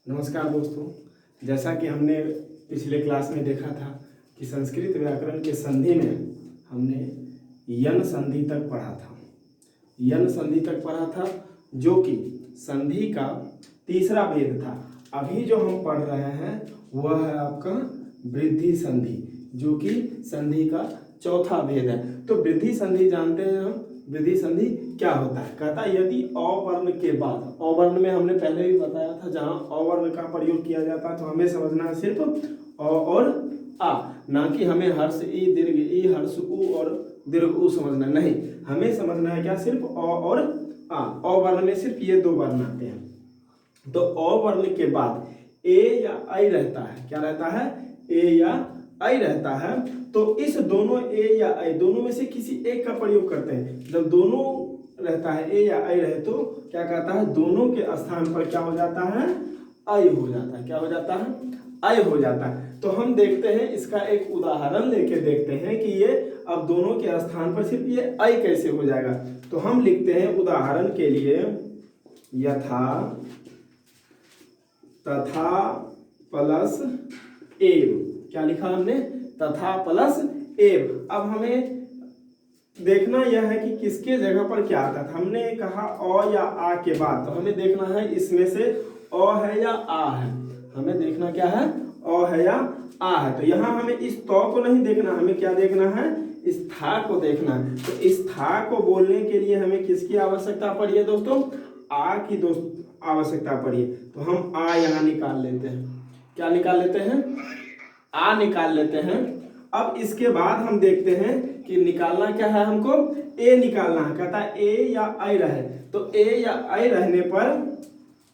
नमस्कार दोस्तों, जैसा कि हमने पिछले क्लास में देखा था कि संस्कृत व्याकरण के संधि में हमने यन संधि तक पढ़ा था। यन संधि तक पढ़ा था जो कि संधि का तीसरा भेद था। अभी जो हम पढ़ रहे हैं वह है आपका वृद्धि संधि, जो कि संधि का चौथा भेद है। तो वृद्धि संधि जानते हैं हम। वृद्धि संधि क्या होता है? कहता है यदि अवर्ण के बाद, अवर्ण में हमने पहले भी बताया था जहां अवर्ण का प्रयोग किया जाता है तो हमें समझना है सिर्फ अ और आ, ना कि हमें हर्ष ई दीर्घ ई हर्ष उ और दीर्घ उ समझना नहीं। हमें समझना है क्या? सिर्फ अ और आ। अवर्ण में सिर्फ ये दो वर्ण आते हैं। तो अवर्ण के बाद ए या ऐ रहता है। क्या रहता है? ए या ऐ रहता है। तो इस दोनों ए या ऐ दोनों में से किसी एक का प्रयोग करते हैं। जब दोनों रहता है ए या ऐ रहे तो क्या कहता है? दोनों के स्थान पर क्या हो जाता है? ऐ हो जाता है। क्या हो जाता है? ऐ हो जाता है। तो हम देखते हैं, इसका एक उदाहरण लेके देखते हैं कि ये अब दोनों के स्थान पर सिर्फ ये ऐ कैसे हो जाएगा। तो हम लिखते हैं उदाहरण के लिए यथा, तथा प्लस एव। क्या लिखा हमने? तथा प्लस एव। अब हमें देखना यह है कि किसके जगह पर क्या आता है। हमने कहा अ या आ के बाद, तो हमें देखना है इसमें से अ है या आ है। हमें देखना क्या है? अ है या आ है। तो यहाँ हमें इस तो को नहीं देखना, हमें क्या देखना है? इस था को देखना है। तो इस था को बोलने के लिए हमें किसकी आवश्यकता पड़ी है दोस्तों? आ की आवश्यकता पड़ी है। तो हम आ यहाँ निकाल लेते हैं। क्या निकाल लेते हैं? आ निकाल लेते हैं। अब इसके बाद हम देखते हैं कि निकालना क्या है हमको? ए निकालना है। कहता है ए या ऐ रहे, तो ए या ऐ रहने पर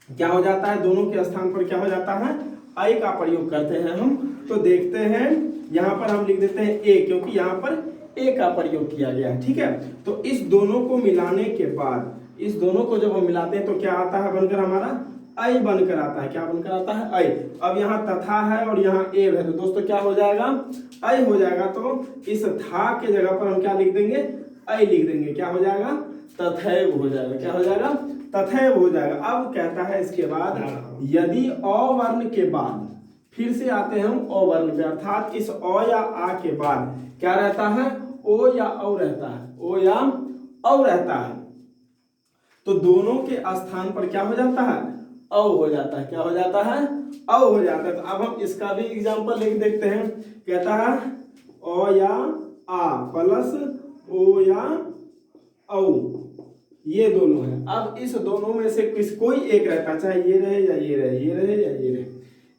क्या हो जाता है? दोनों के स्थान पर क्या हो जाता है? ऐ का प्रयोग करते हैं हम। तो देखते हैं यहाँ पर हम लिख देते हैं ए, क्योंकि यहाँ पर ए का प्रयोग किया गया है। ठीक है। तो इस दोनों को मिलाने के बाद, इस दोनों को जब हम मिलाते हैं तो क्या आता है बनकर? हमारा ऐ बनकर आता है। क्या बनकर आता है? ऐ। अब यहाँ तथा है और यहाँ एव है, तो दोस्तों क्या हो जाएगा? ऐ हो जाएगा। तो इस था के जगह पर हम क्या लिख देंगे? ऐ लिख देंगे। क्या हो जाएगा? तथैव हो जाएगा। क्या हो जाएगा? तथैव हो जाएगा। अब कहता है इसके बाद यदि अवर्ण के बाद, फिर से आते हैं हम अवर्ण पे, अर्थात इस अ या आ के बाद क्या रहता है? ओ या औ रहता है। ओ या औ रहता है। तो दोनों के स्थान पर क्या हो जाता है? औ हो जाता है। क्या हो जाता है? औ हो जाता है। तो अब हम इसका भी एग्जांपल लिख देखते हैं। कहता है अ या आ प्लस ओ या औ, ये दोनों है। अब इस दोनों में से कोई एक रहता है, चाहे ये रहे या ये रहे, ये रहे या ये रहे,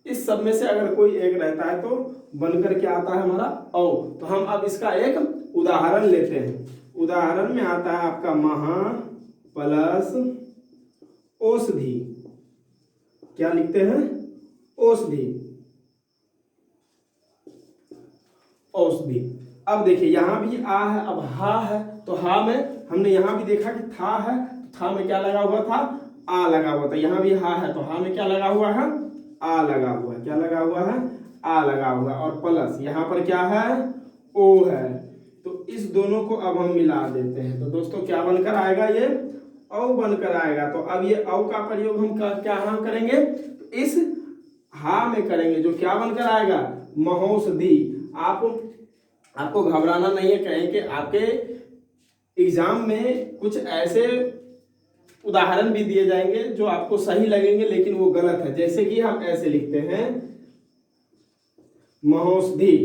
इस सब में से अगर कोई एक रहता है तो बनकर क्या आता है? हमारा औ। तो हम अब इसका एक उदाहरण लेते हैं। उदाहरण में आता है आपका महा प्लस औषधि। क्या लिखते हैं? औषधि। औषधि। अब देखिए यहाँ भी आ है, अब हा है, तो हा में हमने यहाँ भी देखा कि था है, तो था में क्या लगा हुआ था? आ लगा हुआ था। यहाँ भी हा है, तो हा में क्या लगा हुआ है? आ लगा हुआ है। क्या लगा हुआ है? आ लगा हुआ है। और प्लस यहाँ पर क्या है? ओ है। तो इस दोनों को अब हम मिला देते हैं, तो दोस्तों क्या बनकर आएगा? ये औ बनकर आएगा। तो अब ये औ का प्रयोग हम क्या हाँ करेंगे? तो इस हा में करेंगे, जो क्या बनकर आएगा? महौषधि। आपको घबराना नहीं है। कहें कि आपके एग्जाम में कुछ ऐसे उदाहरण भी दिए जाएंगे जो आपको सही लगेंगे लेकिन वो गलत है। जैसे कि हम ऐसे लिखते हैं महौषधि।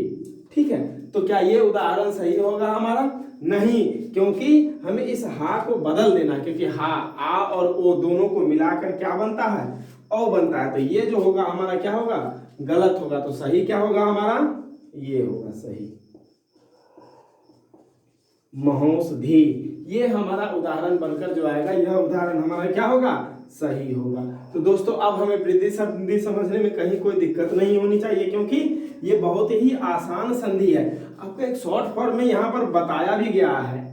ठीक है। तो क्या ये उदाहरण सही होगा हमारा? नहीं, क्योंकि हमें इस हा को बदल देना, क्योंकि हा, आ और ओ दोनों को मिलाकर क्या बनता है? औ बनता है। तो ये जो होगा हमारा क्या होगा? गलत होगा। तो सही क्या होगा हमारा? ये होगा सही, महौषधि। ये हमारा उदाहरण बनकर जो आएगा, यह उदाहरण हमारा क्या होगा? सही होगा। तो दोस्तों अब हमें वृद्धि संधि समझने में कहीं कोई दिक्कत नहीं होनी चाहिए, क्योंकि ये बहुत ही आसान संधि है। आपको एक शॉर्ट फॉर्म में यहाँ पर बताया भी गया है,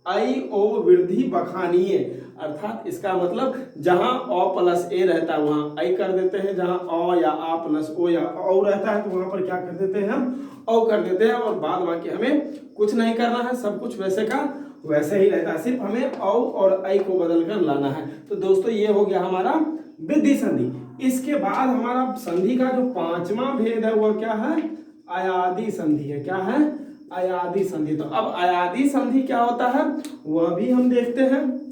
ऐ ओ वृद्धि बखानीय। अर्थात इसका मतलब जहां अ प्लस ए रहता है वहां ऐ कर देते हैं, जहां अ या आ प्लस ओ या औ रहता है तो वहां पर क्या कर देते हैं? हम औ कर देते हैं। और बाद बाकी हमें कुछ नहीं करना है, सब कुछ वैसे का वैसे ही रहता है, सिर्फ हमें औ और ऐ को बदल कर लाना है। तो दोस्तों ये हो गया हमारा वृद्धि संधि। इसके बाद हमारा संधि का जो पांचवा भेद है वह क्या है? अयादी संधि है। क्या है? अयादी संधि। तो अब अयादी संधि क्या होता है वह भी हम देखते हैं।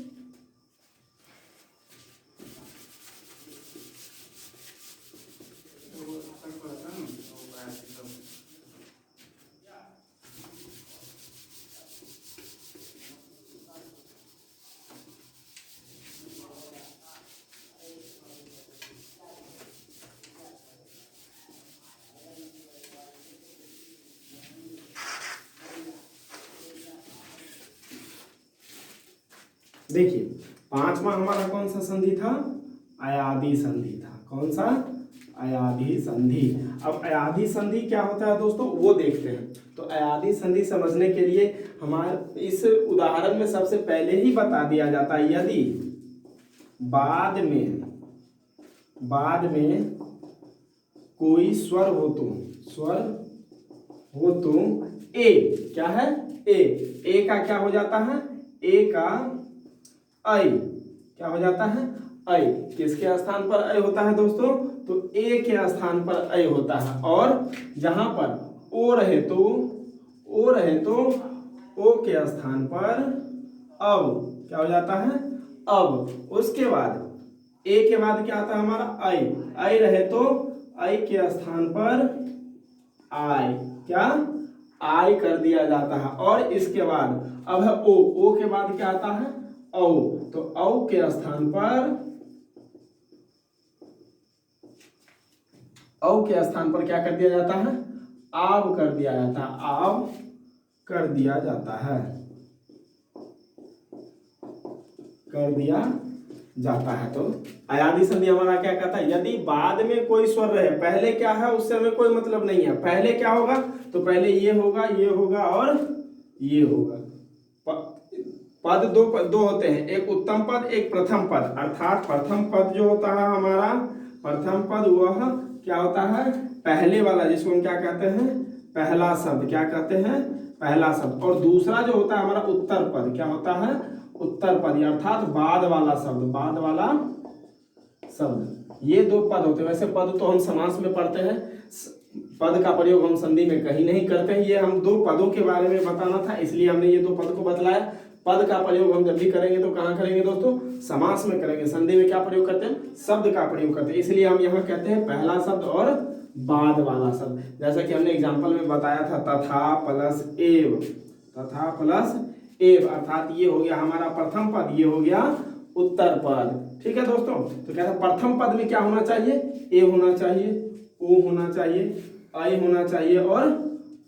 देखिए पांचवा हमारा कौन सा संधि था? अयादी संधि था। कौन सा? अयादी संधि। अब अयादी संधि क्या होता है दोस्तों वो देखते हैं। तो अयादी संधि समझने के लिए हमारे इस उदाहरण में सबसे पहले ही बता दिया जाता है, यदि बाद में कोई स्वर हो तो ए क्या है? ए का क्या हो जाता है? ए का ऐ क्या हो जाता है? ऐ। किसके स्थान पर ऐ होता है दोस्तों? तो ए के स्थान पर ऐ होता है। और जहां पर ओ रहे तो ओ के स्थान पर अब क्या हो जाता है? अब। उसके बाद ए के बाद क्या आता है हमारा? ऐ रहे तो ऐ के स्थान पर आय। क्या? आय कर दिया जाता है। और इसके बाद अब है ओ के बाद क्या आता है? औ। तो औ के स्थान पर क्या कर दिया जाता है? आव कर दिया जाता है। आव कर दिया जाता है। तो अयादी संधि हमारा क्या कहता है? यदि बाद में कोई स्वर रहे, पहले क्या है उससे हमें कोई मतलब नहीं है। पहले क्या होगा? तो पहले ये होगा और ये होगा। पद दो होते हैं, एक उत्तम पद एक प्रथम पद। अर्थात प्रथम पद जो होता है हमारा, प्रथम पद वह क्या होता है? पहले वाला, जिसको हम क्या कहते हैं? पहला शब्द। क्या कहते हैं? पहला शब्द। और दूसरा जो होता है हमारा उत्तर पद। क्या होता है? उत्तर पद, अर्थात बाद वाला शब्द। ये दो पद होते हैं। वैसे पद तो हम समास में पढ़ते हैं, पद का प्रयोग हम संधि में कहीं नहीं करते हैं। ये हम दो पदों के बारे में बताना था, इसलिए हमने ये दो पद को बतलाया। पद का प्रयोग हम जब भी करेंगे तो कहाँ करेंगे दोस्तों? समास में करेंगे। संधि में क्या प्रयोग करते हैं? शब्द का प्रयोग करते हैं। इसलिए हम यहाँ कहते हैं पहला शब्द और बाद वाला शब्द। जैसा कि हमने एग्जाम्पल में बताया था, तथा प्लस एव, अर्थात ये हो गया हमारा प्रथम पद, ये हो गया उत्तर पद। ठीक है दोस्तों। तो कहते हैं प्रथम पद में क्या होना चाहिए? ए होना चाहिए, ओ होना चाहिए, ऐ होना चाहिए और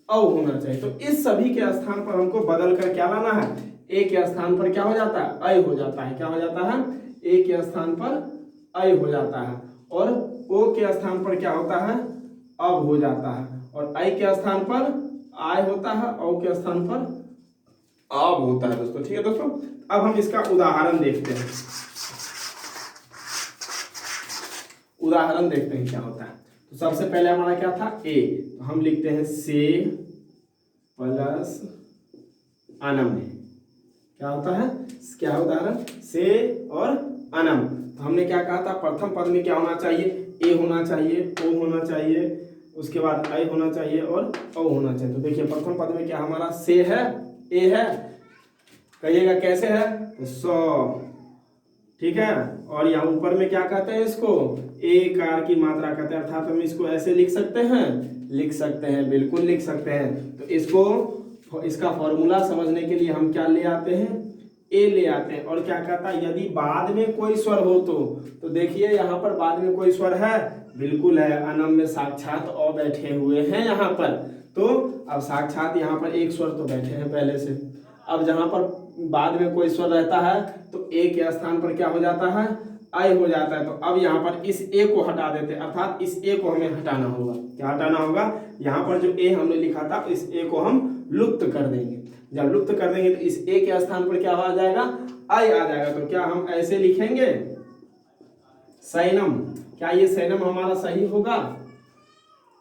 औ होना चाहिए। तो इस सभी के स्थान पर हमको बदल कर क्या लाना है? ए के स्थान पर क्या हो जाता है? ऐ हो जाता है। क्या हो जाता है? ए के स्थान पर ऐ हो जाता है। और ओ के स्थान पर क्या होता है? अब हो जाता है। और ऐ के स्थान पर आय होता है, औ के स्थान पर अब होता है दोस्तों। ठीक है दोस्तों। अब हम इसका उदाहरण देखते हैं। क्या होता है। तो सबसे पहले हमारा क्या था? ए। तो हम लिखते हैं से प्लस अनम। क्या होता है? क्या है उदाहरण? से और अनम। तो हमने क्या कहा था? प्रथम पद में क्या होना चाहिए? ए होना चाहिए, ओ होना चाहिए, उसके बाद ऐ होना चाहिए और औ होना चाहिए। तो देखिए प्रथम पद में क्या हमारा? से है, ए है। कहिएगा कैसे है? तो 100। ठीक है। और यहाँ ऊपर में क्या कहते हैं इसको? ए कार की मात्रा कहते हैं। अर्थात हम इसको ऐसे लिख सकते हैं, बिल्कुल लिख सकते हैं। तो इसका फॉर्मूला समझने के लिए हम क्या ले आते हैं? ए ले आते हैं। और क्या कहता है? यदि बाद में कोई स्वर हो तो देखिए यहाँ पर बाद में कोई स्वर है, बिल्कुल है। अनम में साक्षात अ बैठे हुए हैं यहाँ पर। तो अब साक्षात यहाँ पर एक स्वर तो बैठे हैं पहले से। अब जहां पर बाद में कोई स्वर रहता है तो ए के स्थान पर क्या हो जाता है? ऐ हो जाता है। तो अब यहाँ पर इस ए को हटा देते हैं, अर्थात इस ए को हमें हटाना होगा। क्या हटाना होगा? यहाँ पर जो ए हमने लिखा था इस ए को हम लुप्त कर देंगे। जब लुप्त कर देंगे तो इस ए के स्थान पर क्या आ जाएगा? ऐ आ जाएगा। तो क्या हम ऐसे लिखेंगे? सैनम। क्या ये सैनम हमारा सही होगा?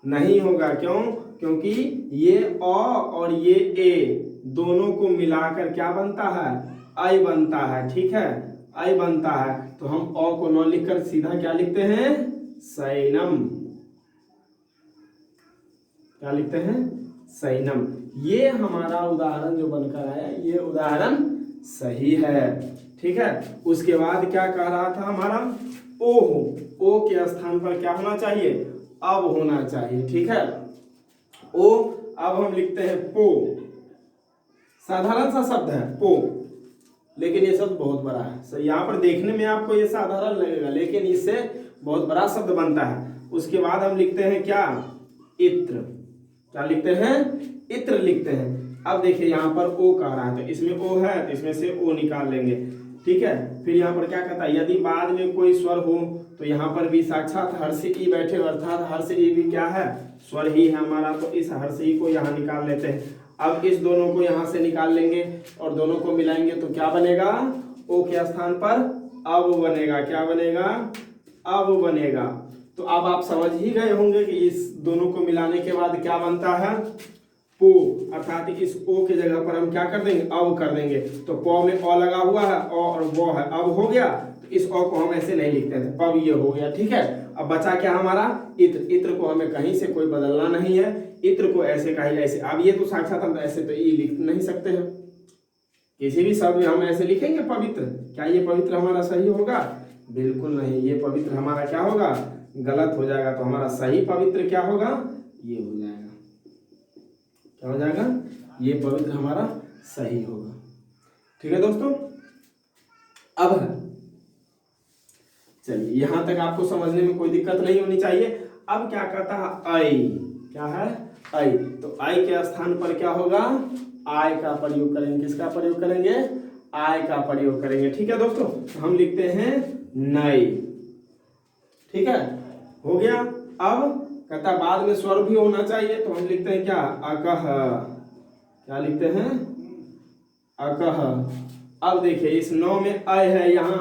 नहीं होगा। क्यों? क्योंकि ये अ और ये ए दोनों को मिलाकर क्या बनता है? ऐ बनता है। ठीक है, ऐ बनता है। तो हम अ को न लिखकर सीधा क्या लिखते हैं? सैनम। क्या लिखते हैं? सैनम। ये हमारा उदाहरण जो बनकर आया, ये उदाहरण सही है। ठीक है। उसके बाद क्या कह रहा था हमारा? ओ हो, ओ के स्थान पर क्या होना चाहिए? अब होना चाहिए। ठीक है। ओ, अब हम लिखते हैं पो। साधारण सा शब्द है पो, लेकिन ये शब्द बहुत बड़ा है। सो यहाँ पर देखने में आपको ये साधारण लगेगा, लेकिन इससे बहुत बड़ा शब्द बनता है। उसके बाद हम लिखते हैं क्या? इत्र। क्या लिखते हैं? इत्र लिखते हैं। अब देखिए यहाँ पर ओ कह रहा है, तो इसमें ओ है तो इसमें से ओ निकाल लेंगे। ठीक है। फिर यहाँ पर क्या कहता है? यदि बाद में कोई स्वर हो तो यहाँ पर भी साक्षात हर्ष ई बैठे, अर्थात हर्ष ई भी क्या है? स्वर ही है हमारा। तो इस हर्ष ई को यहाँ निकाल लेते हैं। अब इस दोनों को यहाँ से निकाल लेंगे और दोनों को मिलाएंगे तो क्या बनेगा? ओ के स्थान पर अब बनेगा। क्या बनेगा? अब बनेगा। तो अब आप समझ ही गए होंगे कि इस दोनों को मिलाने के बाद क्या बनता है? पो। अर्थात इस ओ के जगह पर हम क्या कर देंगे? अब कर देंगे। तो प में अ लगा हुआ है, अ और वो है, अब हो गया। तो इस अ को हम ऐसे नहीं लिखते थे, पब ये हो गया। ठीक है। अब बचा क्या हमारा? इत्र। इत्र को हमें कहीं से कोई बदलना नहीं है, इत्र को ऐसे का ही ऐसे। अब ये तो साक्षात हम ऐसे तो ई लिख नहीं सकते हैं, किसी भी शब्द में हम ऐसे लिखेंगे पवित्र। क्या ये पवित्र हमारा सही होगा? बिल्कुल नहीं। ये पवित्र हमारा क्या होगा? गलत हो जाएगा। तो हमारा सही पवित्र क्या होगा? ये हो जाएगा। क्या हो जाएगा? ये पवित्र हमारा सही होगा। ठीक है दोस्तों। अब चलिए, यहां तक आपको समझने में कोई दिक्कत नहीं होनी चाहिए। अब क्या कहता है? आई। क्या है? आई। तो आई के स्थान पर क्या होगा? आय का प्रयोग करेंगे। किसका प्रयोग करेंगे? आय का प्रयोग करेंगे। ठीक है दोस्तों। तो हम लिखते हैं नई। ठीक है, हो गया। अब कहता बाद में स्वर भी होना चाहिए, तो हम लिखते हैं क्या? अकह। क्या लिखते हैं? अकह। अब देखिए इस नौ में अय है, यहाँ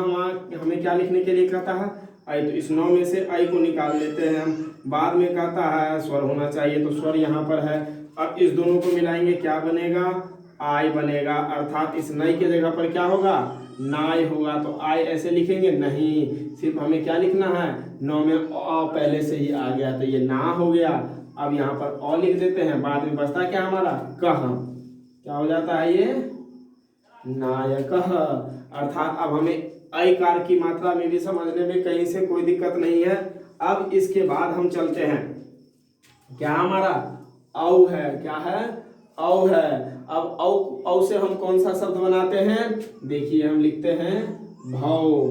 हमें क्या लिखने के लिए कहता है? अय। तो इस नौ में से अय को निकाल लेते हैं हम। बाद में कहता है स्वर होना चाहिए, तो स्वर यहाँ पर है। अब इस दोनों को मिलाएंगे, क्या बनेगा? आय बनेगा। अर्थात इस नई के जगह पर क्या होगा? नाय होगा। तो आय ऐसे लिखेंगे नहीं, सिर्फ हमें क्या लिखना है? नौ में अ पहले से ही आ गया, तो ये ना हो गया। अब यहाँ पर अ लिख देते हैं। बाद में बचता क्या हमारा? कह। क्या हो जाता है ये? नायकः। अर्थात अब हमें अकार की मात्रा में भी समझने में कहीं से कोई दिक्कत नहीं है। अब इसके बाद हम चलते हैं, क्या हमारा? औ है। क्या है? औ है। अब औ से हम कौन सा शब्द बनाते हैं? देखिए हम लिखते हैं भौ।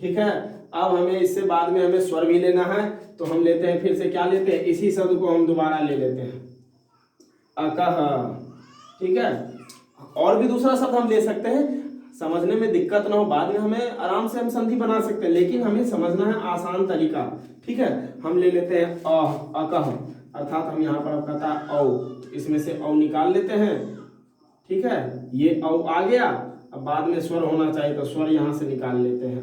ठीक है। अब हमें इससे बाद में हमें स्वर भी लेना है, तो हम लेते हैं, फिर से क्या लेते हैं? इसी शब्द को हम दोबारा ले लेते हैं, अकह। ठीक है। और भी दूसरा शब्द हम ले सकते हैं, समझने में दिक्कत ना हो, बाद में हमें आराम से हम संधि बना सकते हैं, लेकिन हमें समझना है आसान तरीका। ठीक है। हम ले लेते हैं अकह। अर्थात हम यहाँ पर कहता है औ, इसमें से औ निकाल लेते हैं। ठीक है। ये औ आ गया। अब बाद में स्वर होना चाहिए, तो स्वर यहाँ से निकाल लेते हैं।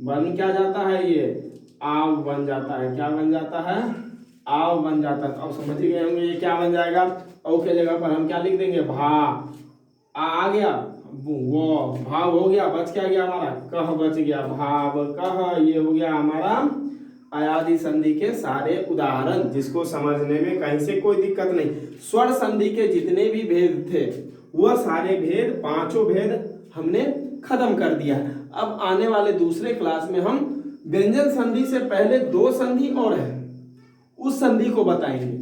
बन क्या जाता है? ये आव बन जाता है। क्या बन जाता है? आव बन जाता है। तो अब समझ गए होंगे ये क्या बन जाएगा? औ के जगह पर हम क्या लिख देंगे? भा। आ गया, वो भाव हो गया। बच क्या गया हमारा? कह बच गया। भाव कह, ये हो गया हमारा अयादि संधि के सारे उदाहरण, जिसको समझने में कहीं से कोई दिक्कत नहीं। स्वर संधि के जितने भी भेद थे, वह सारे भेद, पांचों भेद हमने खत्म कर दिया। अब आने वाले दूसरे क्लास में हम व्यंजन संधि से पहले दो संधि और है, उस संधि को बताएंगे।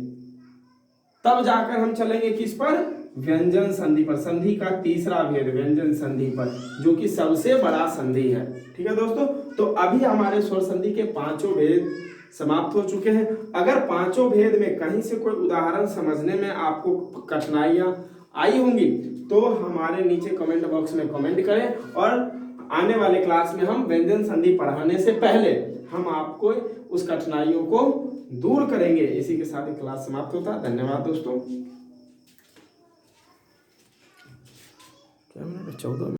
तब जाकर हम चलेंगे किस पर? व्यंजन संधि पर। संधि का तीसरा भेद व्यंजन संधि पर, जो कि सबसे बड़ा संधि है। ठीक है दोस्तों। तो अभी हमारे स्वर संधि के पांचों भेद समाप्त हो चुके हैं। अगर पांचों भेद में कहीं से कोई उदाहरण समझने में आपको कठिनाइयां आई होंगी, तो हमारे नीचे कमेंट बॉक्स में कमेंट करें, और आने वाले क्लास में हम व्यंजन संधि पढ़ाने से पहले हम आपको उस कठिनाइयों को दूर करेंगे। इसी के साथ क्लास समाप्त होता है। धन्यवाद दोस्तों। 14